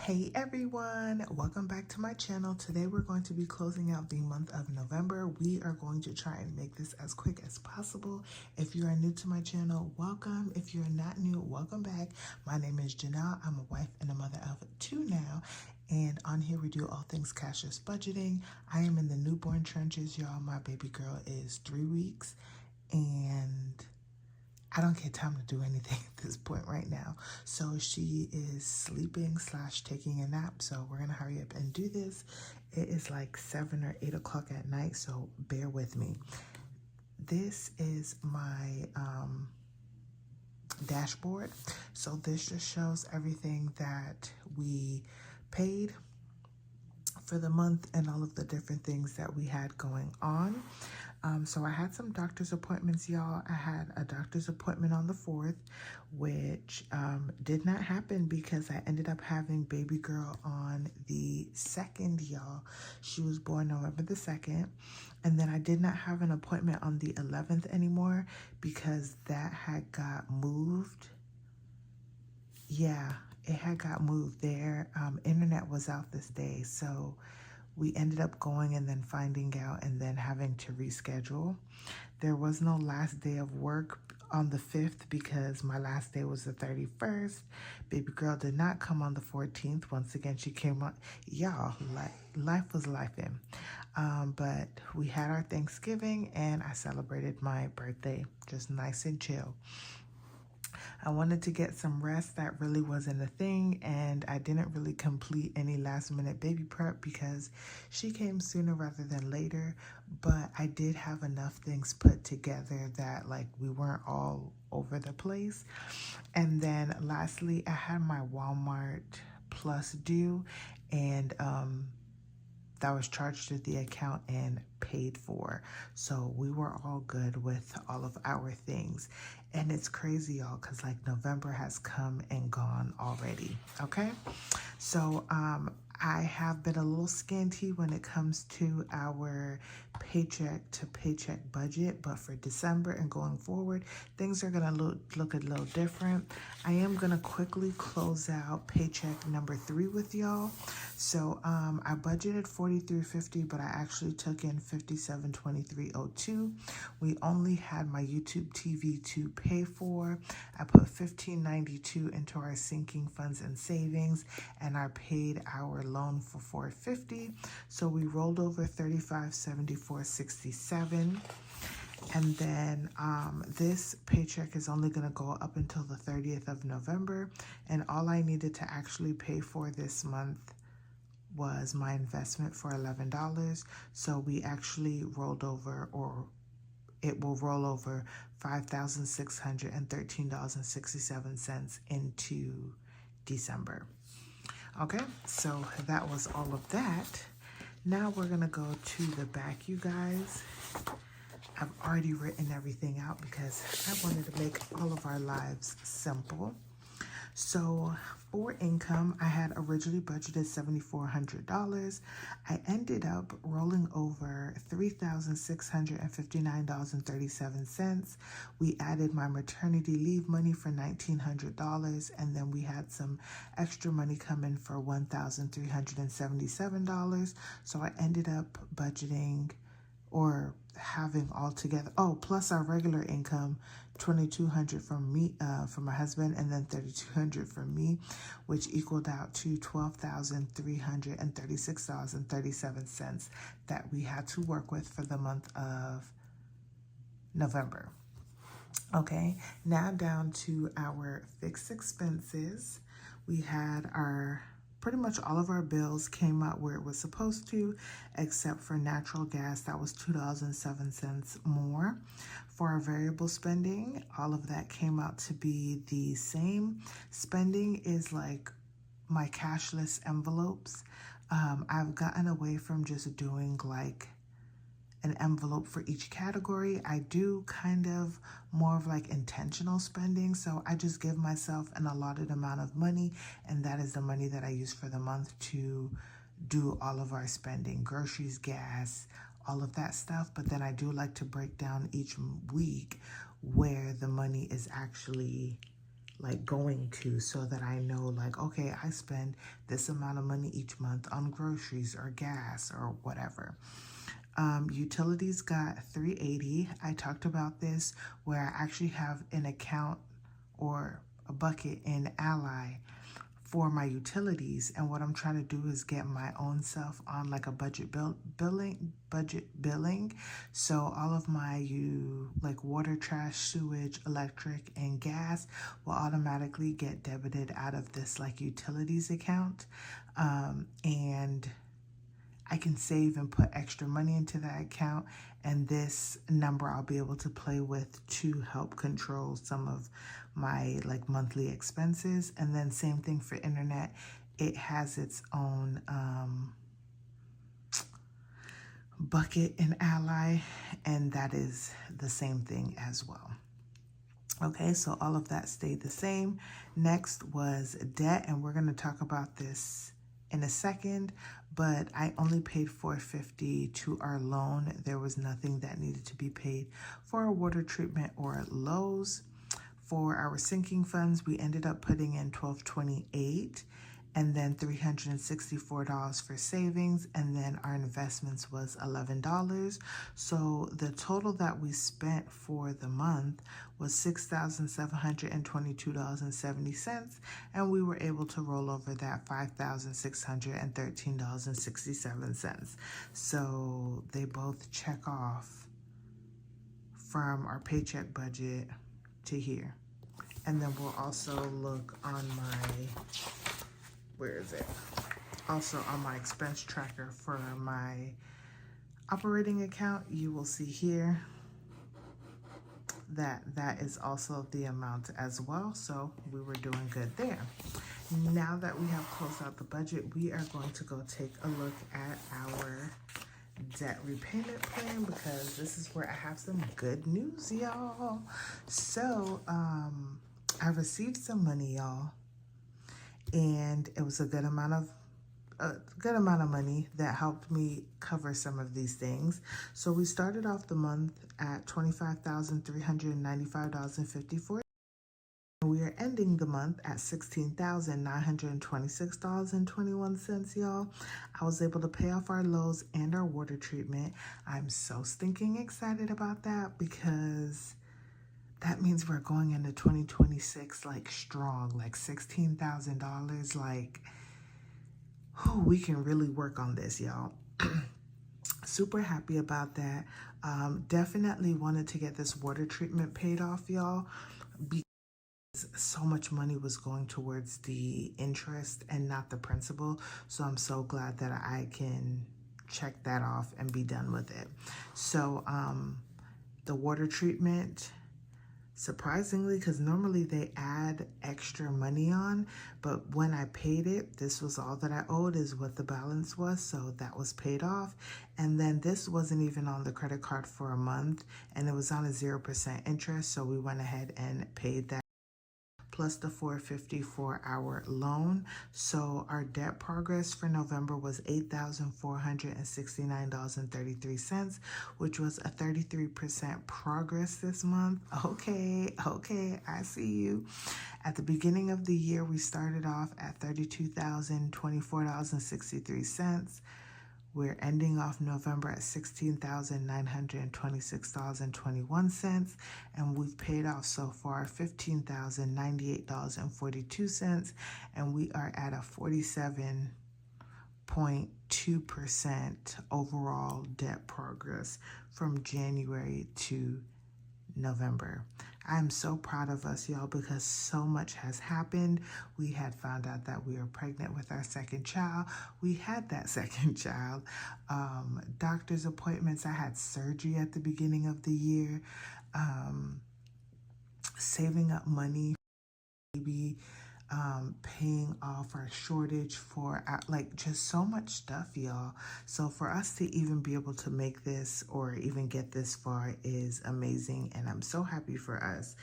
Hey everyone, welcome back to my channel. Today we're going to be closing out the month of November. We are going to try and make this as quick as possible. If you are new to my channel, welcome. If you're not new, welcome back. My name is Janelle. I'm a wife and a mother of two now. And on here we do all things cashless budgeting. I am in the newborn trenches, y'all. My baby girl is 3 weeks and I don't get time to do anything at this point right now. So she is sleeping / taking a nap. So we're going to hurry up and do this. It is like 7 or 8 o'clock at night. So bear with me. This is my dashboard. So this just shows everything that we paid for the month and all of the different things that we had going on. So I had some doctor's appointments, y'all. I had a doctor's appointment on the 4th, which did not happen because I ended up having baby girl on the 2nd, y'all. She was born November the 2nd. And then I did not have an appointment on the 11th anymore because that had got moved. Yeah, it had got moved there. Internet was out this day, so we ended up going and then finding out and then having to reschedule. There was no last day of work on the 5th because my last day was the 31st. Baby girl did not come on the 14th. Once again, she came on. Y'all, life was lifing. But we had our Thanksgiving and I celebrated my birthday just nice and chill. I wanted to get some rest. That really wasn't a thing, and I didn't really complete any last minute baby prep because she came sooner rather than later, but I did have enough things put together that like we weren't all over the place. And then lastly, I had my Walmart Plus due, and that was charged to the account and paid for. So we were all good with all of our things. And it's crazy, y'all, because like November has come and gone already. Okay. So I have been a little scanty when it comes to our paycheck to paycheck budget, but for December and going forward, things are gonna look a little different. I am gonna quickly close out paycheck number 3 with y'all. So I budgeted $43.50, but I actually took in $57.23.02. We only had my YouTube TV to pay for. I put $15.92 into our sinking funds and savings, and I paid our loan for $4.50. So we rolled over $35.74.67. And then this paycheck is only going to go up until the 30th of November. And all I needed to actually pay for this month was my investment for $11. So we actually rolled over, or it will roll over $5,613.67 into December. Okay, so that was all of that. Now we're gonna go to the back, you guys. I've already written everything out because I wanted to make all of our lives simple. So for income, I had originally budgeted $7,400. I ended up rolling over $3,659.37. We added my maternity leave money for $1,900, and then we had some extra money come in for $1,377. So I ended up budgeting or having all together, plus our regular income, $2,200 from me, from my husband, and then $3,200 from me, which equaled out to $12,336.37 that we had to work with for the month of November. Okay, now down to our fixed expenses. We had pretty much all of our bills came out where it was supposed to, except for natural gas. That was $2.07 more. For our variable spending, all of that came out to be the same. Spending is like my cashless envelopes. I've gotten away from just doing like an envelope for each category. I do kind of more of like intentional spending. So I just give myself an allotted amount of money, and that is the money that I use for the month to do all of our spending, groceries, gas, all of that stuff. But then I do like to break down each week where the money is actually like going to, so that I know like, okay, I spend this amount of money each month on groceries or gas or whatever. Utilities got $380. I talked about this where I actually have an account or a bucket in Ally for my utilities, and what I'm trying to do is get my own self on like a budget billing, so all of my like water, trash, sewage, electric, and gas will automatically get debited out of this like utilities account, and I can save and put extra money into that account, and this number I'll be able to play with to help control some of my like monthly expenses. And then same thing for internet. It has its own bucket in Ally, and that is the same thing as well. Okay, so all of that stayed the same. Next was debt, and we're going to talk about this in a second, but I only paid $450 to our loan. There was nothing that needed to be paid for our water treatment or Lowe's. For our sinking funds, we ended up putting in $1,228, and then $364 for savings, and then our investments was $11. So the total that we spent for the month was $6,722.70, and we were able to roll over that $5,613.67. So they both check off from our paycheck budget to here. And then we'll also look on my, where is it? Also on my expense tracker for my operating account, you will see here that that is also the amount as well. So we were doing good there. Now that we have closed out the budget, we are going to go take a look at our debt repayment plan, because this is where I have some good news, y'all. So I received some money, y'all, and it was a good amount of money that helped me cover some of these things. So we started off the month at $25,395.54. We are ending the month at $16,926.21, y'all. I was able to pay off our Lowe's and our water treatment. I'm so stinking excited about that, because that means we're going into 2026 like strong, like $16,000. Like, oh, we can really work on this, y'all. Super happy about that. Definitely wanted to get this water treatment paid off, y'all, because so much money was going towards the interest and not the principal. So I'm so glad that I can check that off and be done with it. So the water treatment, surprisingly, because normally they add extra money on, but when I paid it, this was all that I owed, is what the balance was. So that was paid off. And then this wasn't even on the credit card for a month, and it was on a 0% interest. So we went ahead and paid that, plus the $450 for our loan. So our debt progress for November was $8,469.33, which was a 33% progress this month. Okay, I see you. At the beginning of the year, we started off at $32,024.63. We're ending off November at $16,926.21, and we've paid off so far $15,098.42, and we are at a 47.2% overall debt progress from January to November. I'm so proud of us, y'all, because so much has happened. We had found out that we were pregnant with our second child. We had that second child. Doctor's appointments. I had surgery at the beginning of the year. Saving up money, maybe paying off our shortage for like just so much stuff, y'all. So for us to even be able to make this or even get this far is amazing, and I'm so happy for us.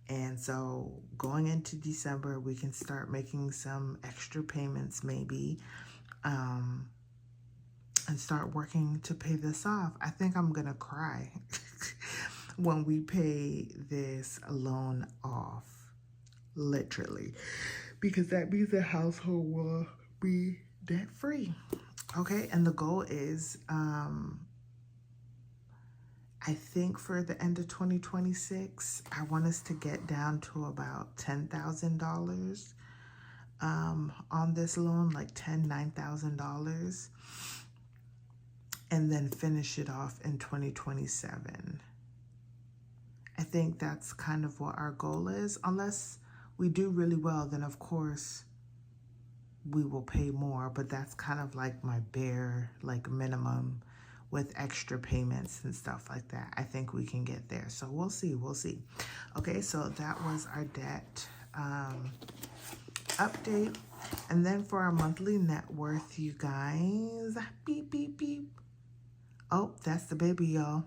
And so going into December, we can start making some extra payments maybe, and start working to pay this off. I think I'm gonna cry when we pay this loan off. literally, because that means the household will be debt free. Okay, and the goal is, I think for the end of 2026, I want us to get down to about $10,000 on this loan, like $9,000, and then finish it off in 2027. I think that's kind of what our goal is. Unless we do really well, then of course we will pay more, but that's kind of like my bare like minimum with extra payments and stuff like that. I think we can get there. So we'll see. Okay, so that was our debt update. And then for our monthly net worth, you guys, beep, beep, beep. Oh, that's the baby, y'all.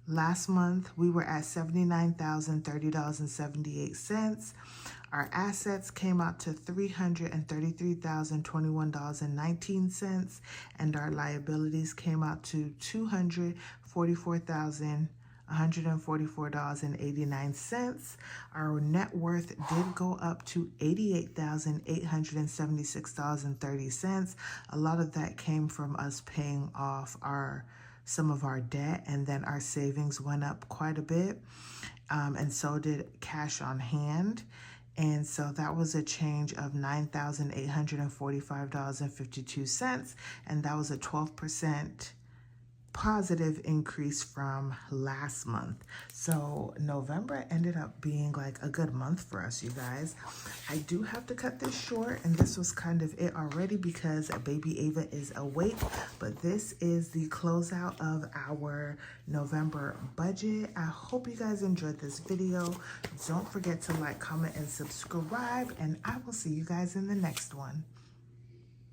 Last month, we were at $79,030.78. Our assets came out to $333,021.19, and our liabilities came out to $244,144.89. Our net worth did go up to $88,876.30. A lot of that came from us paying off some of our debt, and then our savings went up quite a bit, and so did cash on hand. And so that was a change of $9,845.52, and that was a 12% positive increase from last month. So November ended up being like a good month for us, you guys. I do have to cut this short, and this was kind of it already because baby Ava is awake, but this is the closeout of our November budget. I hope you guys enjoyed this video. Don't forget to like, comment, and subscribe, and I will see you guys in the next one.